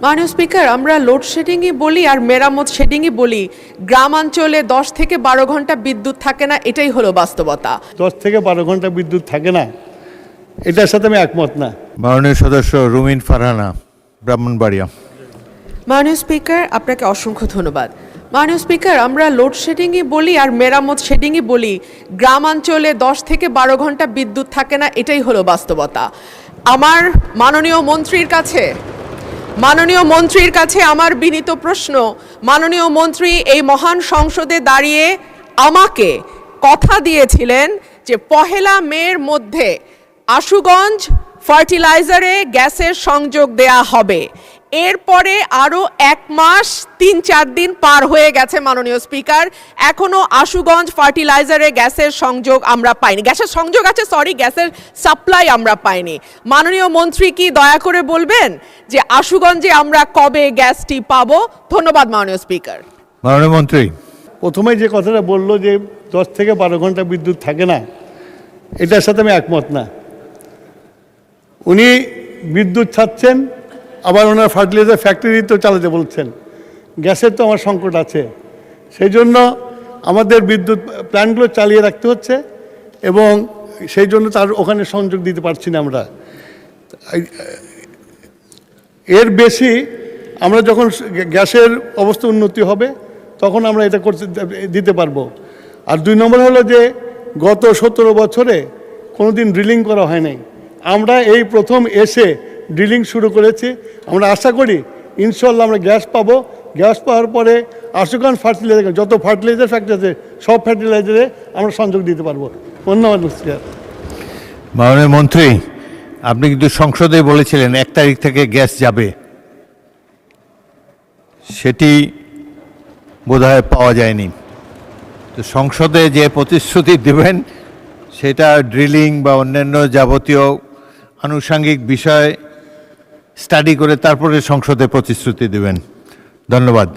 মাননীয় স্পিকার, আমরা লোডশেডিংই বলি আর মেরামত শেডিংই বলি, গ্রামাঞ্চলে 10 থেকে 12 ঘন্টা বিদ্যুৎ থাকে না, এটাই হলো বাস্তবতা। 10 থেকে 12 ঘন্টা বিদ্যুৎ থাকে না, এটার সাথে আমি একমত না। মাননীয় সদস্য রুমিন ফারহানা, ব্রাহ্মণবাড়িয়া। মাননীয় স্পিকার, আপনাকে অসংখ্য ধন্যবাদ। মাননীয় স্পিকার, আমরা লোডশেডিংই বলি আর মেরামত শেডিংই বলি, গ্রামাঞ্চলে 10 থেকে 12 ঘন্টা বিদ্যুৎ থাকে না, এটাই হলো বাস্তবতা। আমার মাননীয় মন্ত্রীর কাছে আমার বিনীত প্রশ্ন, মাননীয় মন্ত্রী এই মহান সংসদে দাঁড়িয়ে আমাকে কথা দিয়েছিলেন যে 1 মের মধ্যে আশুগঞ্জ ফার্টিলাইজারে গ্যাসের সংযোগ দেয়া হবে। এরপরে আরও 1 মাস 3-4 দিন পার হয়ে গেছে মাননীয় স্পিকার, এখনো আশুগঞ্জ ফার্টিলাইজারে গ্যাসের সংযোগ আমরা পাইনি। গ্যাসের সংযোগ আছে, গ্যাসের সাপ্লাই আমরা পাইনি। মাননীয় মন্ত্রী কি দয়া করে বলবেন যে আশুগঞ্জে আমরা কবে গ্যাসটি পাবো? ধন্যবাদ মাননীয় স্পিকার। মাননীয় মন্ত্রী। প্রথমে যে কথাটা বললো যে 10 থেকে 12 ঘন্টা বিদ্যুৎ থাকে না, এটার সাথে আমি একমত না। উনি বিদ্যুৎ ছাড়ছেন, আবার ওনার ফার্টিলাইজার ফ্যাক্টরি তো চালাতে বলছেন। গ্যাসের তো আমার সংকট আছে, সেই জন্য আমাদের বিদ্যুৎ প্ল্যান্টগুলো চালিয়ে রাখতে হচ্ছে এবং সেই জন্য তার ওখানে সংযোগ দিতে পারছি না আমরা। এর বেশি আমরা যখন গ্যাসের অবস্থা উন্নতি হবে তখন আমরা এটা দিতে পারবো। আর 2 নম্বর হলো যে গত 17 বছরে কোনোদিন ড্রিলিং করা হয় নাই, আমরা এই প্রথম এসে ড্রিলিং শুরু করেছি। আমরা আশা করি ইনশাল্লাহ আমরা গ্যাস পাবো। গ্যাস পাওয়ার পরে আশুগঞ্জ ফার্টিলাইজার, যত ফার্টিলাইজার ফ্যাক্টরি আছে সব ফার্টিলাইজারে আমরা সংযোগ দিতে পারবো। ধন্যবাদ স্যার। মাননীয় মন্ত্রী, আপনি কিন্তু সংসদে বলেছিলেন 1 তারিখ থেকে গ্যাস যাবে, সেটি বোধহয় পাওয়া যায়নি। তো সংসদে যে প্রতিশ্রুতি দেবেন সেটা ড্রিলিং বা অন্যান্য যাবতীয় আনুষঙ্গিক বিষয় স্টাডি করে তারপরে সংসদে প্রতিশ্রুতি দেবেন। ধন্যবাদ।